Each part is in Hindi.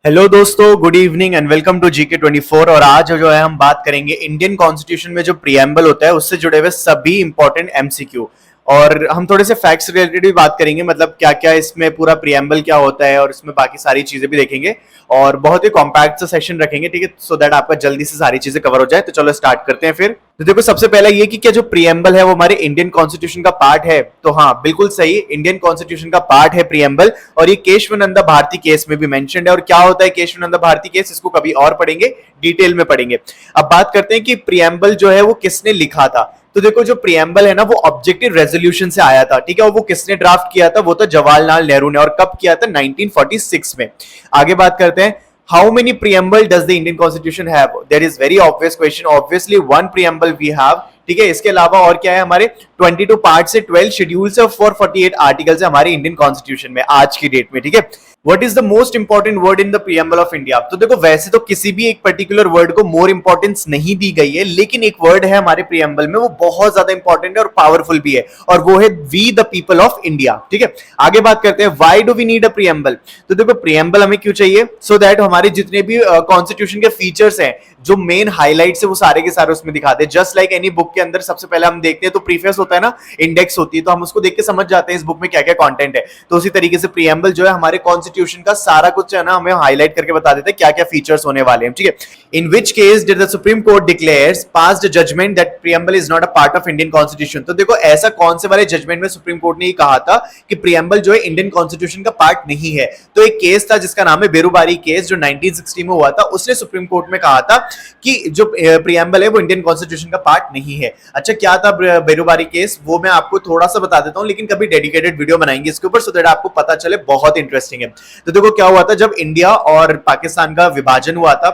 हेलो दोस्तों, good evening and welcome to GK 24। और आज जो है हम बात करेंगे इंडियन कॉन्स्टिट्यूशन में जो प्रियम्बल होता है उससे जुड़े हुए सभी इंपॉर्टेंट एमसीक्यू। और हम थोड़े से फैक्ट्स रिलेटेड भी बात करेंगे, मतलब क्या क्या इसमें पूरा प्रियम्बल क्या होता है और इसमें बाकी सारी चीजें भी देखेंगे। और बहुत ही कॉम्पैक्ट सा सेशन रखेंगे, ठीक है, सो दैट आपका जल्दी से सारी चीजें कवर हो जाए। तो चलो स्टार्ट करते हैं फिर। तो देखो, सबसे पहला ये कि क्या जो प्रियम्बल है वो हमारे इंडियन कॉन्स्टिट्यूशन का पार्ट है। तो हाँ, बिल्कुल सही, इंडियन कॉन्स्टिट्यूशन का पार्ट है प्रियम्बल। और ये केशवानंदा भारती केस में भी मेंशन्ड है। और क्या होता है केशवानंदा भारती केस, इसको कभी और पढ़ेंगे, डिटेल में पढ़ेंगे। अब बात करते हैं कि प्रियम्बल जो है वो किसने लिखा था। तो देखो, जो प्रियम्बल है ना वो ऑब्जेक्टिव रेजोल्यूशन से आया था, ठीक है। और वो किसने ड्राफ्ट किया था, वो तो जवाहरलाल नेहरू ने। और कब किया था, 1946 में। आगे बात करते हैं, how many preamble does the Indian Constitution have? That is very obvious question. Obviously one preamble we have, ठीक है। इसके अलावा और क्या है, हमारे 22 पार्ट से 12 शेड्यूल से 448 आर्टिकल्स है हमारे इंडियन कॉन्स्टिट्यूशन में आज की डेट में, ठीक है। What is the most important word in the preamble of India? तो देखो, वैसे तो किसी भी एक पर्टिकुलर वर्ड को मोर इंपॉर्टेंस नहीं दी गई है, लेकिन एक वर्ड है हमारे प्रियम्बल में, वो बहुत ज्यादा इंपॉर्टेंट है और पावरफुल भी है, और वो है we the people of India, ठीक है। आगे बात करते हैं, why do we need a preamble? तो देखो, प्रियम्बल हमें क्यों चाहिए? सो दैट हमारे जितने भी कॉन्स्टिट्यूशन के फीचर्स हैं, जो मेन हाईलाइट्स है, वो सारे के सारे उसमें दिखाते हैं। जस्ट लाइक एनी बुक के अंदर सबसे पहले हम देखते हैं तो प्रीफेस होता है ना, इंडेक्स होती है, तो हम उसको देख के समझ जाते हैं इस बुक में क्या क्या कंटेंट है। तो उसी तरीके से प्रियम्बल जो है हमारे कॉन्स्टिट्यूशन का सारा कुछ है ना, हमें हाईलाइट करके बता देते हैं क्या क्या फीचर्स होने वाले हैं, ठीक है। In which case did the Supreme Court declares passed judgment that preamble is not a part of Indian constitution. तो देखो, ऐसा कौन से वाले जजमेंट में सुप्रीम कोर्ट ने कहा था कि प्रियम्बल जो है इंडियन कॉन्स्टिट्यूशन का पार्ट नहीं है? तो एक केस था जिसका नाम है बेरुबारी केस, जो 1960 में हुआ था। उसने सुप्रीम कोर्ट में कहा था कि जो प्रियम्बल है वो इंडियन कॉन्स्टिट्यूशन का पार्ट नहीं है। अच्छा, क्या था बेरुबारी केस, वो मैं आपको थोड़ा सा बता देता हूं, लेकिन कभी डेडिकेटेड वीडियो बनाएंगे इसके ऊपर, सो दैट आपको पता चले। बहुत इंटरेस्टिंग है। तो देखो, क्या हुआ था, जब इंडिया और पाकिस्तान का विभाजन हुआ था,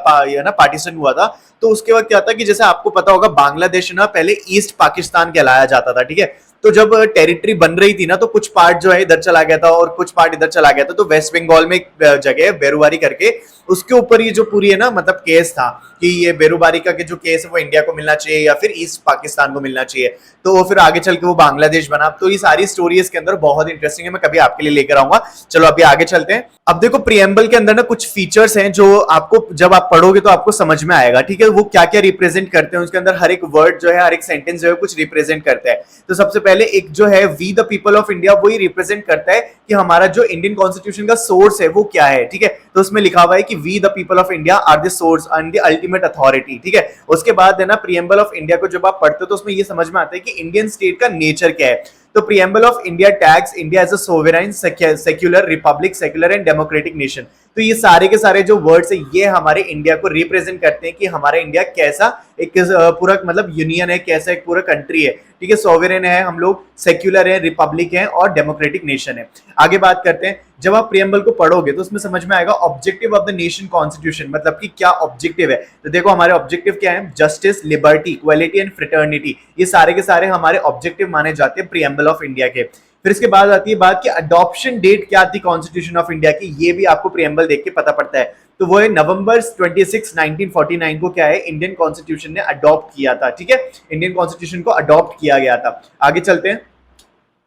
पार्टीशन हुआ था, तो उसके वक्त क्या था कि जैसे आपको पता होगा, बांग्लादेश ना पहले ईस्ट पाकिस्तान कहलाया जाता था, ठीक है। तो जब टेरिटरी बन रही थी ना, तो कुछ पार्ट जो है इधर चला गया था और कुछ पार्ट इधर चला गया था। तो वेस्ट बंगाल में एक जगह है बेरुबारी करके, उसके ऊपर ये जो पूरी है ना, मतलब केस था कि ये बेरुबारी का जो केस है वो इंडिया को मिलना चाहिए या फिर ईस्ट पाकिस्तान को मिलना चाहिए। तो वो फिर आगे चल के वो बांग्लादेश बना। तो ये सारी स्टोरी इसके अंदर बहुत इंटरेस्टिंग है, मैं कभी आपके लिए लेकर आऊंगा। चलो अभी आगे चलते हैं। अब देखो, प्रियम्बल के अंदर ना कुछ फीचर्स हैं जो आपको जब आप पढ़ोगे तो आपको समझ में आएगा, ठीक है। वो क्या क्या रिप्रेजेंट करते हैं, उसके अंदर हर एक वर्ड जो है, हर एक सेंटेंस जो है कुछ रिप्रेजेंट करता है। तो सबसे पहले एक जो है we the people of India, वही रिप्रेजेंट करता है कि हमारा जो इंडियन कॉन्स्टिट्यूशन का सोर्स है वो क्या है, ठीक है। तो उसमें लिखा हुआ है कि we the people of India are the source and the ultimate authority, ठीक है। उसके बाद है ना, प्रियम्बल ऑफ इंडिया को जब आप पढ़ते हो तो उसमें ये समझ में आता है कि इंडियन स्टेट का नेचर क्या है। तो preamble of India tags India as a sovereign, secular republic, secular and democratic nation. तो ये सारे के सारे जो वर्ड्स है, ये हमारे इंडिया को रिप्रेजेंट करते हैं कि हमारा इंडिया कैसा एक पूरा मतलब यूनियन है, कैसा एक पूरा कंट्री है, ठीक है। सोवरेन है हम लोग, सेक्युलर है, रिपब्लिक है और डेमोक्रेटिक नेशन है। आगे बात करते हैं, जब आप प्रियम्बल को पढ़ोगे तो उसमें समझ में आएगा objective of the nation constitution, मतलब कि क्या ऑब्जेक्टिव है। तो देखो, हमारे ऑब्जेक्टिव क्या है, justice, liberty, equality and fraternity. ये सारे के सारे हमारे ऑब्जेक्टिव माने जाते हैं प्रियम्बल ऑफ इंडिया के। फिर इसके बाद आती है बात कि अडॉप्शन डेट क्या थी कॉन्स्टिट्यूशन ऑफ इंडिया की, ये भी आपको प्रियम्बल देख के पता पड़ता है। तो वो है नवंबर 26, 1949 को क्या है, इंडियन कॉन्स्टिट्यूशन ने अडॉप्ट किया था, ठीक है। इंडियन कॉन्स्टिट्यूशन को अडॉप्ट किया गया था। आगे चलते हैं।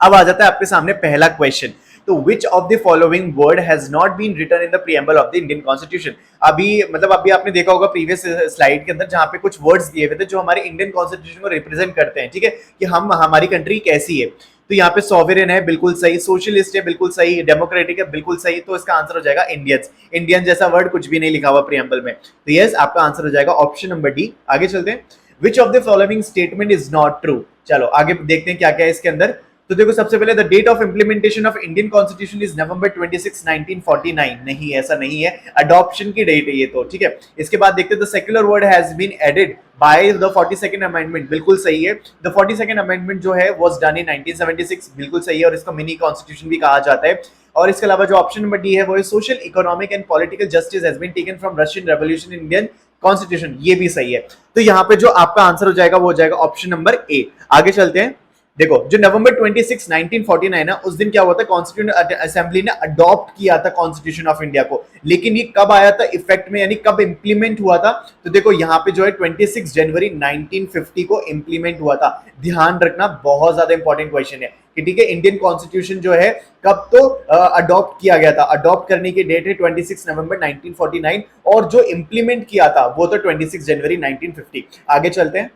अब आ जाता है आपके सामने पहला क्वेश्चन। तो which of the following word has not been written in the preamble of the Indian constitution? अभी आपने देखा होगा प्रीवियस स्लाइड के अंदर, जहां पे कुछ वर्ड्स दिए हुए थे जो हमारे इंडियन कॉन्स्टिट्यूशन को रिप्रेजेंट करते हैं, ठीक है, कि हमारी कंट्री कैसी है। तो यहाँ पे सॉवरेन है, बिल्कुल सही। सोशलिस्ट है, बिल्कुल सही। डेमोक्रेटिक है, बिल्कुल सही। तो इसका आंसर हो जाएगा इंडियंस। इंडियन जैसा वर्ड कुछ भी नहीं लिखा हुआ प्रियम्बल में, तो यस, आपका आंसर हो जाएगा ऑप्शन नंबर डी। आगे चलते हैं, विच of the following statement is not true? चलो आगे देखते हैं क्या क्या है इसके अंदर। तो देखो, सबसे पहले the date of implementation of Indian constitution is November 26, 1949। नहीं, ऐसा नहीं है, अडॉप्शन की डेट है ये तो, ठीक है। इसके बाद देखते हैं, the secular word has been added by the 42nd amendment. बिल्कुल सही है। द 42nd अमेंडमेंट जो है वाज डन इन 1976। बिल्कुल सही है, और इसको मिनी कॉन्स्टिट्यूशन भी कहा जाता है। और इसके अलावा जो ऑप्शन नंबर डी है वो है social, economic and political justice has been taken from Russian revolution Indian constitution. ये भी सही है। तो यहाँ पे जो आपका आंसर हो जाएगा वो हो जाएगा ऑप्शन नंबर ए। आगे चलते हैं, देखो जो नवंबर 26 1949 है उस दिन क्या हुआ था, कॉन्स्टिट्यूंट असेंबली ने अडॉप्ट किया था कॉन्स्टिट्यूशन ऑफ इंडिया को, लेकिन ये कब आया था इफेक्ट में, यानी कब इंप्लीमेंट हुआ था, तो देखो यहाँ पे जो है 26 जनवरी 1950 को इंप्लीमेंट हुआ था। ध्यान रखना, बहुत ज्यादा इंपॉर्टेंट क्वेश्चन है कि ठीक है, इंडियन कॉन्स्टिट्यूशन जो है कब तो अडॉप्ट किया गया था, अडॉप्ट करने की डेट है 26 नवंबर 1949 और जो इंप्लीमेंट किया था वो तो 26 जनवरी 1950। आगे चलते हैं।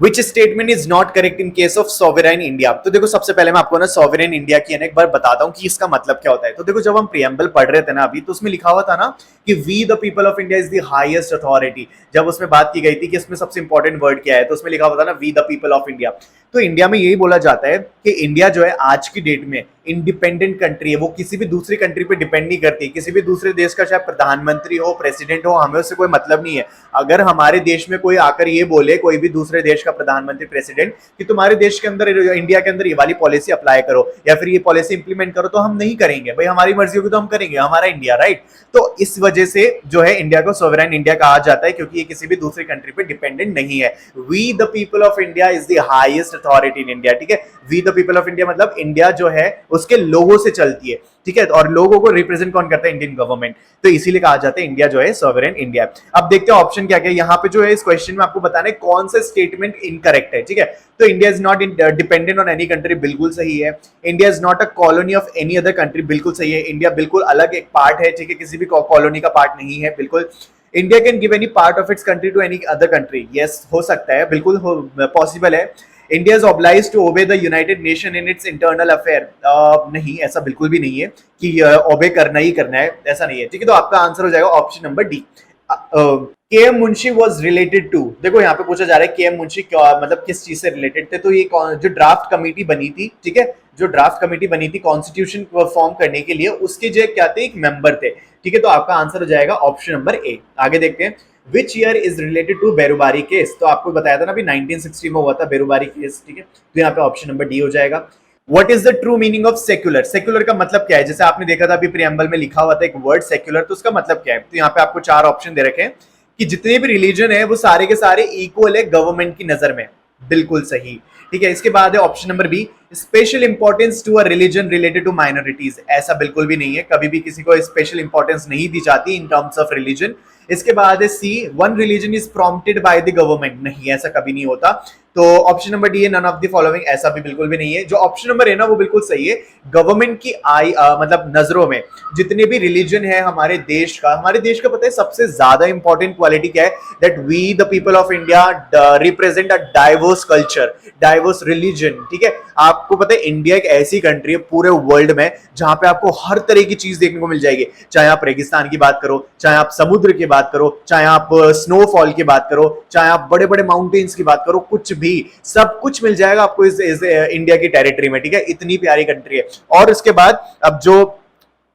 Which statement is not correct in case of sovereign India? तो देखो सबसे पहले मैं आपको ना sovereign India की एक बार बताता हूँ कि इसका मतलब क्या होता है। तो देखो जब हम प्रियम्बल पढ़ रहे थे ना अभी, तो उसमें लिखा हुआ था ना कि we the people of India is the highest authority. जब उसमें बात की गई थी कि इसमें सबसे इंपॉर्टेंट वर्ड क्या है, तो उसमें लिखा हुआ था ना we the people of India. तो इंडिया में यही बोला जाता है कि इंडिया जो है आज की डेट में इंडिपेंडेंट कंट्री है, वो किसी भी दूसरी कंट्री पे डिपेंड नहीं करती। किसी भी दूसरे देश का चाहे प्रधानमंत्री हो, प्रेसिडेंट हो, हमें उससे कोई मतलब नहीं है। अगर हमारे देश में कोई आकर ये बोले, कोई भी दूसरे देश का प्रधानमंत्री, प्रेसिडेंट, कि तुम्हारे देश के अंदर, इंडिया के अंदर ये वाली पॉलिसी अप्लाई करो या फिर ये पॉलिसी इंप्लीमेंट करो, तो हम नहीं करेंगे। भाई हमारी मर्जी होगी तो हम करेंगे, हमारा इंडिया, राइट। तो इस वजह से जो है इंडिया को सोवरेन इंडिया कहा जाता है, क्योंकि ये किसी भी दूसरी कंट्री पे डिपेंडेंट नहीं है। We the people of India is the highest authority in India, ठीक है। We the people of India मतलब इंडिया जो है उसके लोगों से चलती है, ठीक है, और लोगों को रिप्रेजेंट कौन करता है? Indian government. तो इसीलिए कहा जाता है इंडिया जो है सॉवरेन इंडिया। अब देखते हैं ऑप्शन क्या क्या यहाँ पे जो है इस क्वेश्चन में आपको बताना है कौन सा स्टेटमेंट इनकरेक्ट है, ठीक है। तो India is not dependent on any country, बिल्कुल सही है। India is not a colony of any other country, बिल्कुल सही है। इंडिया बिल्कुल अलग एक पार्ट है, ठीक है, किसी भी कॉलोनी का पार्ट नहीं है, बिल्कुल। India can give any part of its country to any other country, yes, हो सकता है, बिल्कुल पॉसिबल है। India is oblige to obey the United Nation in its internal affair, नहीं, ऐसा बिल्कुल भी नहीं है कि ओबे करना ही करना है, ऐसा नहीं है, ठीक है। तो आपका आंसर हो जाएगा option number D. K M Munshi was related to, देखो यहाँ पे पूछा जा रहा है के एम मुंशी मतलब किस चीज से रिलेटेड थे। तो ये जो ड्राफ्ट कमेटी बनी थी, ठीक है, जो ड्राफ्ट कमेटी बनी थी कॉन्स्टिट्यूशन फॉर्म करने के लिए, उसके जो क्या थे, एक मेंबर थे, ठीक है। तो आपका आंसर हो जाएगा ऑप्शन नंबर ए। आगे देखते हैं। Which year is related to Berubari case, तो आपको बताया था ना अभी 1960 में हुआ था बेरुबारी केस, ठीक है। तो यहाँ पे ऑप्शन नंबर डी हो जाएगा। What is the true meaning of secular? Secular का मतलब क्या है? जैसे आपने देखा था अभी प्रियम्बल में लिखा हुआ था एक वर्ड सेक्युलर, तो उसका मतलब क्या है? तो यहाँ पे आपको चार ऑप्शन दे रखे हैं कि जितने भी रिलीजन है वो सारे के सारे इक्वल है गवर्नमेंट की नजर में, बिल्कुल सही, ठीक है। इसके बाद है option number B, special importance to a religion related to minorities, ऐसा बिल्कुल भी नहीं है, कभी भी किसी को स्पेशल इंपॉर्टेंस नहीं दी जाती इन टर्म्स ऑफ रिलीजन। इसके बाद है C, one religion is prompted by the government, नहीं, ऐसा कभी नहीं होता। तो ऑप्शन नंबर डी है नन ऑफ द फॉलोइंग, ऐसा भी बिल्कुल भी नहीं है। जो ऑप्शन नंबर है ना वो बिल्कुल सही है। गवर्नमेंट की मतलब नजरों में जितने भी रिलीजन है हमारे देश का पता है सबसे ज्यादा इंपॉर्टेंट क्वालिटी क्या है? That we the people of India represent a diverse culture, diverse religion, ठीक है। आपको पता है इंडिया एक ऐसी कंट्री है पूरे वर्ल्ड में जहां पे आपको हर तरह की चीज देखने को मिल जाएगी, चाहे आप रेगिस्तान की बात करो, चाहे आप समुद्र की बात करो, चाहे आप स्नोफॉल की बात करो, चाहे आप बड़े बड़े माउंटेन्स की बात करो, कुछ भी, सब कुछ मिल जाएगा आपको इस इंडिया की टेरिटरी में, ठीक है। इतनी प्यारी कंट्री है। और उसके बाद अब जो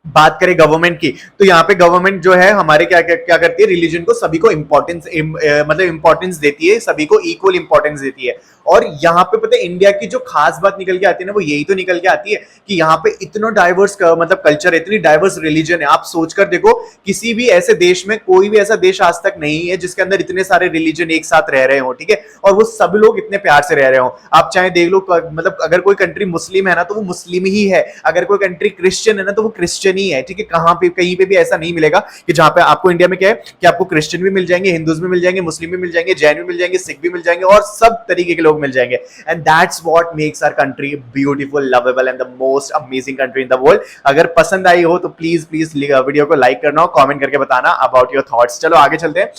बात करें गवर्नमेंट की, तो यहाँ पे गवर्नमेंट जो है हमारे क्या करती है, रिलीजन को सभी को मतलब इंपॉर्टेंस देती है, सभी को इक्वल इंपॉर्टेंस देती है। और यहाँ पे पता है इंडिया की जो खास बात निकल के आती है ना, वो यही तो निकल के आती है कि यहाँ पे इतना डाइवर्स मतलब कल्चर है, इतनी डाइवर्स रिलीजन है। आप सोचकर देखो, किसी भी ऐसे देश में, कोई भी ऐसा देश आज तक नहीं है जिसके अंदर इतने सारे रिलीजन एक साथ रह रहे हो, ठीक है, और वो सब लोग इतने प्यार से रह रहे हो। आप चाहे देख लो, मतलब अगर कोई कंट्री मुस्लिम है ना तो वो मुस्लिम ही है, अगर कोई कंट्री क्रिश्चियन है ना तो वो क्रिश्चियन ही है, ठीक है। कहां पे कहीं पे भी ऐसा नहीं मिलेगा कि जहां पे आपको इंडिया में क्या है कि आपको क्रिश्चियन भी मिल जाएंगे, हिंदूज भी मिल जाएंगे, मुस्लिम भी मिल जाएंगे, जैन भी मिल जाएंगे, सिख भी मिल जाएंगे, और सब तरीके के लोग मिल जाएंगे। And that's what makes our country beautiful, lovable and the most amazing country in the world. अगर पसंद आई हो तो प्लीज वीडियो को लाइक करना और कमेंट करके बताना अबाउट योर थॉट्स। चलो आगे चलते हैं।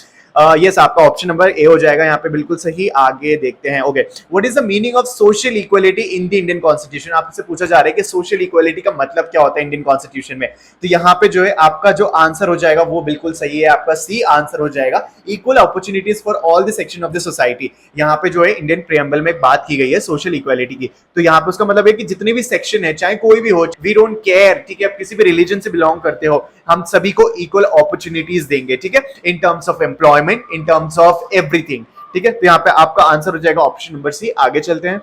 यस, आपका ऑप्शन नंबर ए हो जाएगा यहाँ पे, बिल्कुल सही। आगे देखते हैं। Okay, what is the meaning of social equality in the Indian constitution? आपसे पूछा जा रहा है कि सोशल इक्वलिटी का मतलब क्या होता है इंडियन कॉन्स्टिट्यूशन में। तो यहाँ पे जो है आपका जो आंसर हो जाएगा वो बिल्कुल सही है, आपका सी आंसर हो जाएगा, equal opportunities for all the section of the society. यहाँ पे जो है इंडियन प्रियम्बल में बात की गई है सोशल इक्वलिटी की। तो यहाँ पे उसका मतलब है कि जितने भी सेक्शन है, चाहे कोई भी हो, वी डोंट केयर, ठीक है, आप किसी भी रिलीजन से बिलोंग करते हो, हम सभी को इक्वल अपॉर्चुनिटीज देंगे, ठीक है, in terms of employment, in terms of everything, ठीक है। तो यहाँ पे आपका आंसर हो जाएगा ऑप्शन नंबर सी। आगे चलते हैं।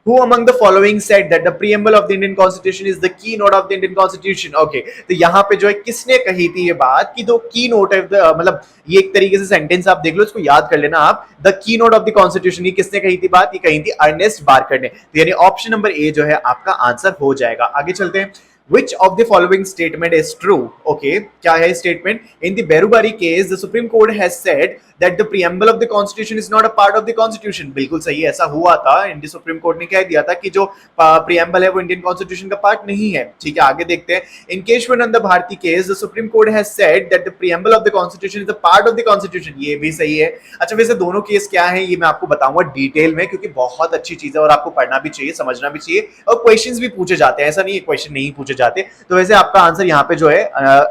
Who among the following said that the preamble of the Indian Constitution is the keynote of the Indian Constitution? Okay, तो यहाँ पे जो है किसने कही थी ये बात कि जो की नोट है मतलब ये एक तरीके से सेंटेंस आप देख लो, इसको याद कर लेना आप, the key note of the constitution, ये किसने कही थी बात? ये कही थी अर्नेस्ट बार्कर ने। तो यानी ऑप्शन नंबर ए जो है आपका आंसर हो जाएगा। आगे चलते हैं। Which of the following statement is true? Okay, क्या है statement? In the Berubari case, the Supreme Court has said that the preamble of the Constitution is not a part of the Constitution. बिल्कुल सही, ऐसा हुआ था। इंडियन सुप्रीम कोर्ट ने कह दिया था कि जो preamble है वो इंडियन कॉन्स्टिट्यूशन का पार्ट नहीं है। ठीक है, आगे देखते हैं। In Keshavananda Bharti case, the Supreme Court has said that the preamble of the Constitution is a part of the Constitution. ये भी सही है। अच्छा, वैसे दोनों केस क्या है ये मैं आपको बताऊंगा डिटेल में, क्योंकि बहुत अच्छी चीज है और आपको पढ़ना भी चाहिए, समझना भी चाहिए, और क्वेश्चंस भी पूछे जाते हैं, ऐसा नहीं है क्वेश्चन नहीं पूछे जाते। तो वैसे आपका आंसर यहाँ पे जो है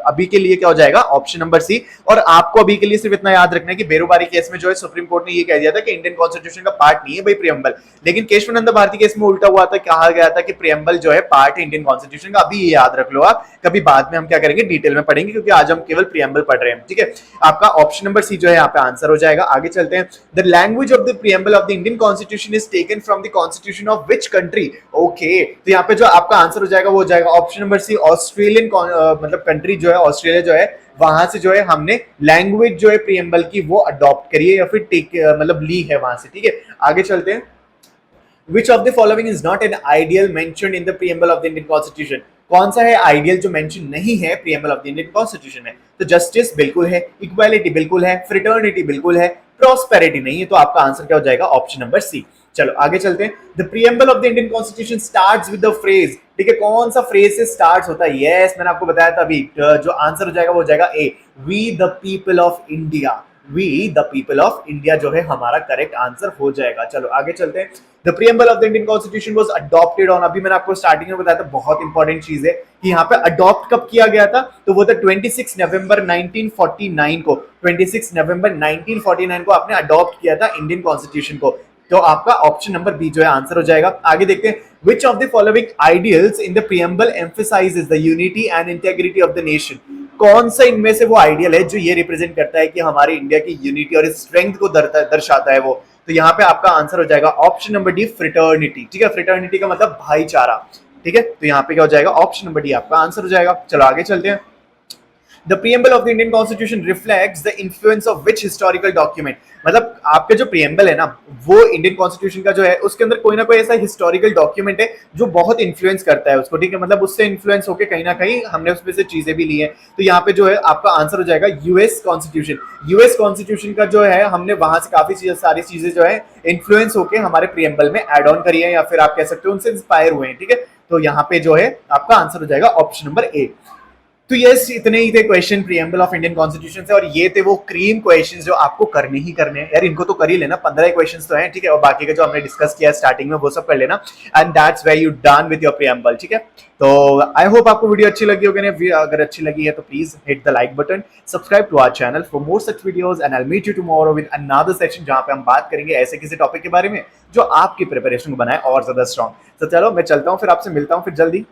अभी के लिए क्या हो जाएगा? Option number C. और आपको अभी के लिए सिर्फ इतना याद रखना है कि बेरोबारी केस में जो है सुप्रीम कोर्ट ने ये कह दिया था कि इंडियन कॉन्स्टिट्यूशन का पार्ट नहीं है भाई प्रियम्बल, लेकिन केशवानंद भारती केस में उल्टा हुआ था, कहा गया था कि प्रियम्बल जो है पार्ट है इंडियन कॉन्स्टिट्यूशन का। अभी ये याद रख लो आप, कभी बाद में हम क्या करेंगे डिटेल में पढ़ेंगे, क्योंकि आज हम केवल प्रियम्बल पढ़ रहे हैं। ठीक है, आपका ऑप्शन नंबर सी जो है यहाँ पे आंसर हो जाएगा। आगे चलते हैं। The language of the preamble of the Indian constitution is taken from the constitution of which country? Okay, तो यहाँ पे जो आपका आंसर हो जाएगा वो हो जाएगा ऑप्शन नंबर सी, ऑस्ट्रेलियन मतलब कंट्री जो है ऑस्ट्रेलिया जो है, वहां से जो है हमने लैंग्वेज जो है प्रियम्बल की वो अडॉप्ट करी है या फिर टेक मतलब ली है वहां से। ठीक है, आगे चलते हैं। Which of the following is not an ideal mentioned in the preamble of the Indian Constitution? कौन सा है आइडियल जो मेंशन नहीं है preamble of the Indian constitution में? तो जस्टिस बिल्कुल है, इक्वालिटी बिल्कुल है, फ्रेटर्निटी बिल्कुल है, प्रॉस्पेरिटी नहीं है। तो आपका आंसर क्या हो जाएगा? Option number C. चलो आगे चलते हैं। The preamble of the Indian constitution starts with the phrase. ठीक है, कौन सा फ्रेज से स्टार्ट होता है? यस, मैंने आपको बताया था अभी, जो आंसर हो जाएगा वो हो जाएगा A, we the people of India. We the people of India जो है हमारा करेक्ट आंसर हो जाएगा। चलो आगे चलते हैं। The preamble of the Indian constitution was adopted on, अभी मैंने आपको स्टार्टिंग में बताया था, बहुत इंपॉर्टेंट चीज है कि यहाँ पे अडॉप्ट कब किया गया था, तो वो था 26 नवंबर 1949 को। 26 नवंबर 1949 को आपने अडॉप्ट किया था इंडियन कॉन्स्टिट्यूशन को। तो आपका ऑप्शन नंबर बी जो है आंसर हो जाएगा। आगे देखते हैं। Which of the following ideals in the preamble emphasizes the unity and integrity of the nation? कौन सा इनमें से वो आइडियल है जो ये रिप्रेजेंट करता है कि हमारे इंडिया की यूनिटी और स्ट्रेंथ को दर्शाता है वो? तो यहाँ पे आपका आंसर हो जाएगा ऑप्शन नंबर डी, फ्रेटर्निटी। ठीक है, फ्रेटर्निटी का मतलब भाईचारा। ठीक है, तो यहाँ पे क्या हो जाएगा? ऑप्शन नंबर डी आपका आंसर हो जाएगा। चलो आगे चलते हैं। The preamble of the Indian Constitution reflects the influence of which historical document? मतलब आपका जो preamble है ना, वो इंडियन कॉन्स्टिट्यूशन का जो है उसके अंदर कोई ना कोई ऐसा हिस्टोरिकल डॉक्यूमेंट है जो बहुत इन्फ्लुएंस करता है उसको। ठीक है, मतलब उससे इन्फ्लुएंस होकर कहीं ना कहीं हमने उसमें से चीजें भी ली हैं। तो यहाँ पे जो है आपका आंसर हो जाएगा यूएस कॉन्स्टिट्यूशन। यूएस कॉन्स्टिट्यूशन का जो है हमने वहां से काफी सारी चीजें जो है इन्फ्लुएंस होकर हमारे प्रियम्बल में एड ऑन करी है, या फिर आप कह सकते हो उनसे इंस्पायर हुए हैं। ठीक है, तो यहाँ पे जो है आपका आंसर हो जाएगा ऑप्शन नंबर ए। तो यस, इतने ही थे question preamble of Indian constitution से, और ये थे वो क्रीम क्वेश्चंस जो आपको करने ही करने हैं यार। इनको तो कर ही लेना, 15 क्वेश्चंस तो हैं। ठीक है, और बाकी का जो हमने डिस्कस किया स्टार्टिंग में वो सब कर लेना, and that's where you done with your preamble. ठीक है, तो आई होप आपको वीडियो अच्छी लगी होगी। अगर अच्छी लगी है तो please hit the like button, subscribe to our channel for more such videos, and I will meet you tomorrow with another session जहां पे हम बात करेंगे ऐसे किसी टॉपिक के बारे में जो आपकी प्रिपरेशन को बनाए और ज्यादा स्ट्रॉन्ग। तो चलो मैं चलता हूँ, फिर आपसे मिलता हूँ फिर जल्दी।